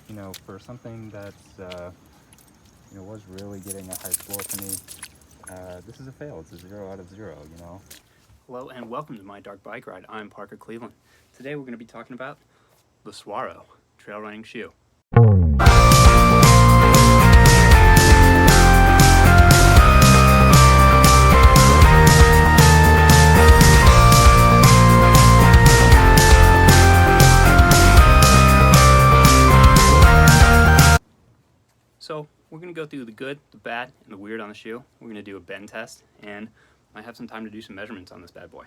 you know, for something that's, you know, was really getting a high score for me, this is a fail. It's a 0 out of 0, you know. Hello and welcome to My Dark Bike Ride. I'm Parker Cleveland. Today we're going to be talking about the Saguaro trail running shoe. So we're going to go through the good, the bad, and the weird on the shoe. We're going to do a bend test and might have some time to do some measurements on this bad boy.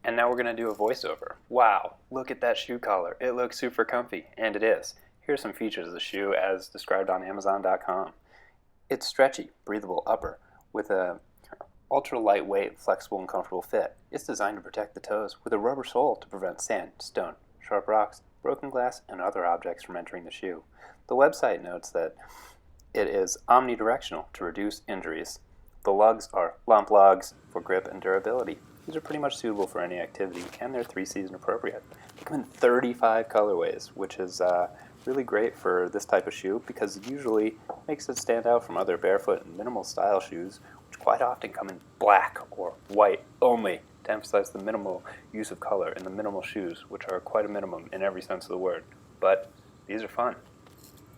And now we're going to do a voiceover. Wow, look at that shoe collar. It looks super comfy, and it is. Here are some features of the shoe as described on Amazon.com. It's stretchy, breathable upper with a ultra lightweight, flexible, and comfortable fit. It's designed to protect the toes with a rubber sole to prevent sand, stone, sharp rocks, broken glass, and other objects from entering the shoe. The website notes that it is omnidirectional to reduce injuries. The lugs are lump lugs for grip and durability. These are pretty much suitable for any activity, and they're 3-season appropriate. They come in 35 colorways, which is really great for this type of shoe because it usually makes it stand out from other barefoot and minimal style shoes, which quite often come in black or white only, to emphasize the minimal use of color in the minimal shoes, which are quite a minimum in every sense of the word. But these are fun.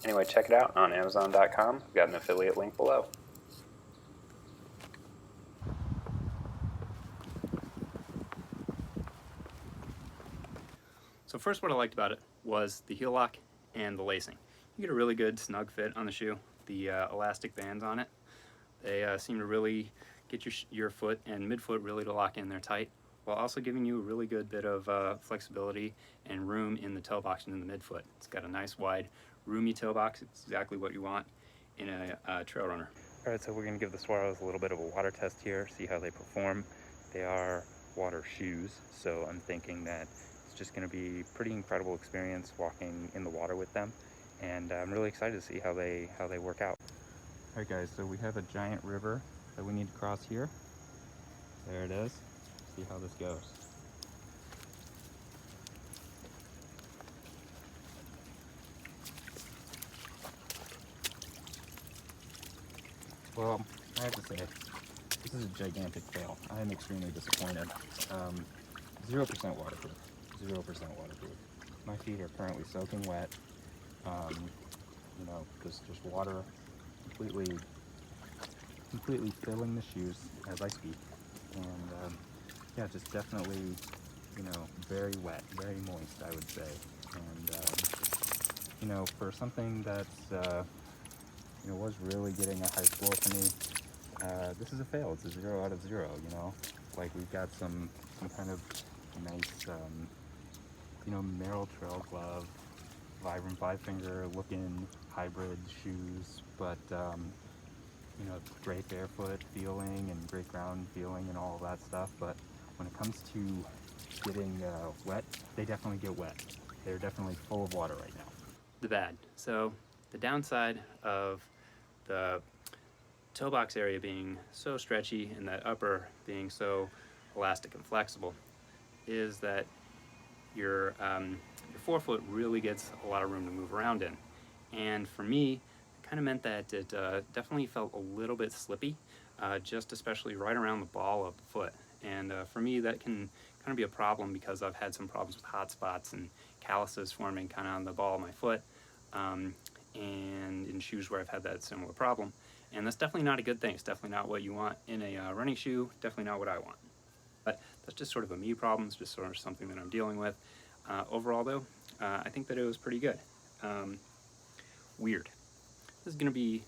Anyway, check it out on Amazon.com. I've got an affiliate link below. So first what I liked about it was the heel lock and the lacing. You get a really good snug fit on the shoe. The elastic bands on it, they seem to really get your foot and midfoot really to lock in there tight, while also giving you a really good bit of flexibility and room in the toe box and in the midfoot. It's got a nice wide roomy toe box. It's exactly what you want in a trail runner. All right, so we're going to give the Saguaros a little bit of a water test here, see how they perform. They are water shoes, so I'm thinking that it's just going to be a pretty incredible experience walking in the water with them, and I'm really excited to see how they work out. All right, guys, so we have a giant river that we need to cross here. There it is. See how this goes. Well, I have to say, this is a gigantic fail. I am extremely disappointed. 0% waterproof. 0% waterproof. My feet are currently soaking wet. You know, just water completely filling the shoes as I speak. And yeah, just definitely, you know, very wet, very moist, I would say. And you know, for something that's you know, was really getting a high score for me, this is a fail. It's a 0 out of 0, you know. Like, we've got some kind of nice, you know, Merrill Trail Glove, Vibrant Five-Finger looking hybrid shoes, but, you know, great barefoot feeling and great ground feeling and all of that stuff. But when it comes to getting wet, they definitely get wet. They're definitely full of water right now. The bad. So the downside of the toe box area being so stretchy and that upper being so elastic and flexible is that your forefoot really gets a lot of room to move around in. And for me, it kind of meant that it definitely felt a little bit slippy, just especially right around the ball of the foot. And for me, that can kind of be a problem because I've had some problems with hot spots and calluses forming kind of on the ball of my foot, and in shoes where I've had that similar problem. And that's definitely not a good thing. It's definitely not what you want in a running shoe, definitely not what I want. But that's just sort of a me problem. It's just sort of something that I'm dealing with. Overall, though, I think that it was pretty good. Weird. This is going to be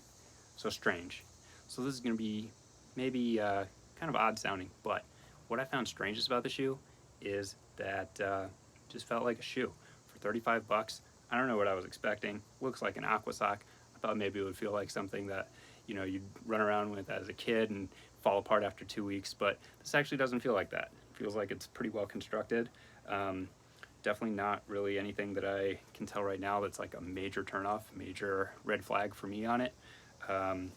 so strange. So this is going to be maybe kind of odd sounding, but what I found strangest about the shoe is that just felt like a shoe. For 35 bucks, I don't know what I was expecting. Looks like an aqua sock. I thought maybe it would feel like something that, you know, you'd run around with as a kid and fall apart after 2 weeks, but this actually doesn't feel like that. It feels like it's pretty well constructed. Definitely not really anything that I can tell right now that's like a major turnoff, major red flag for me on it. You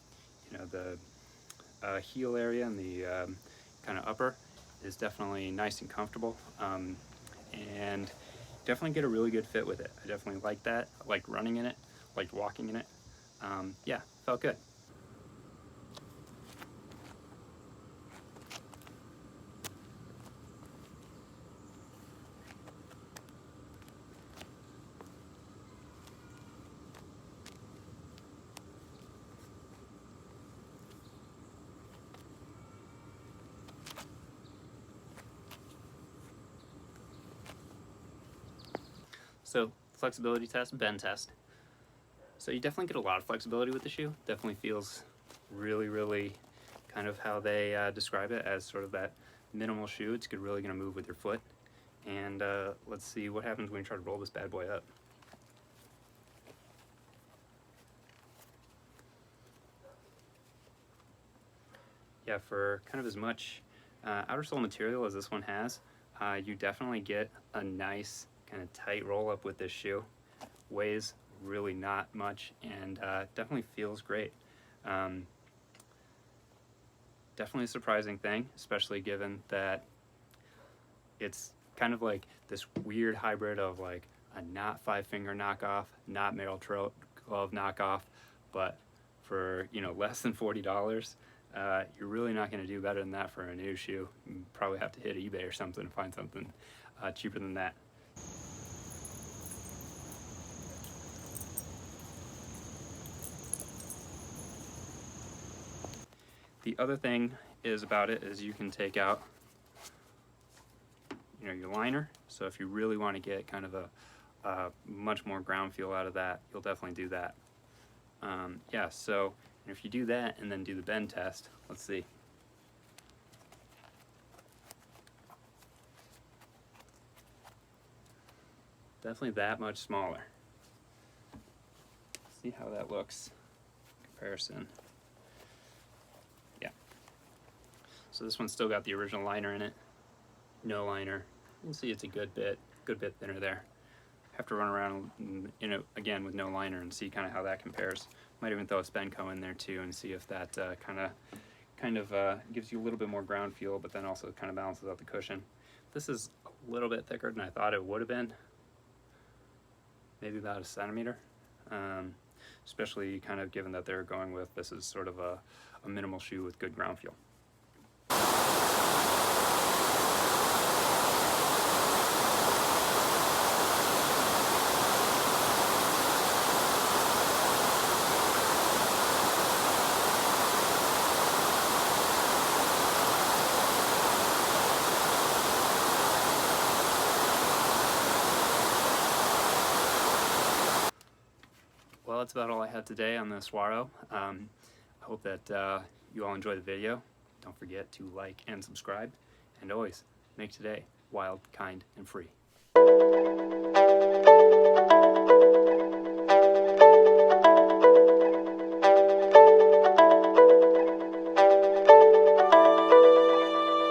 know, the heel area and the kind of upper is definitely nice and comfortable, and definitely get a really good fit with it. I definitely like that. I liked running in it, liked walking in it. Yeah, felt good. So flexibility test, bend test. So you definitely get a lot of flexibility with the shoe. Definitely feels really kind of how they describe it, as sort of that minimal shoe. It's really going to move with your foot. And let's see what happens when you try to roll this bad boy up. Yeah, for kind of as much outer sole material as this one has, you definitely get a nice kind of tight roll up with this shoe. Weighs really not much, and definitely feels great. Definitely a surprising thing, especially given that it's kind of like this weird hybrid of like a not 5-finger knockoff, not Merrell Trail glove knockoff, but for, you know, less than $40, you're really not going to do better than that for a new shoe. You probably have to hit eBay or something to find something cheaper than that. The other thing is about it is you can take out, you know, your liner. So if you really want to get kind of a much more ground feel out of that, you'll definitely do that. Yeah, so if you do that and then do the bend test, let's see. Definitely that much smaller. See how that looks in comparison. Yeah. So this one's still got the original liner in it. No liner. You can see it's a good bit thinner there. Have to run around, you know, again with no liner and see kind of how that compares. Might even throw a Spenco in there too and see if that kind of gives you a little bit more ground feel, but then also kind of balances out the cushion. This is a little bit thicker than I thought it would have been. Maybe about 1 centimeter. Especially kind of given that they're going with this is sort of a minimal shoe with good ground feel. Well, that's about all I had today on the Saguaro. I hope that you all enjoy the video. Don't forget to like and subscribe. And always, make today wild, kind, and free.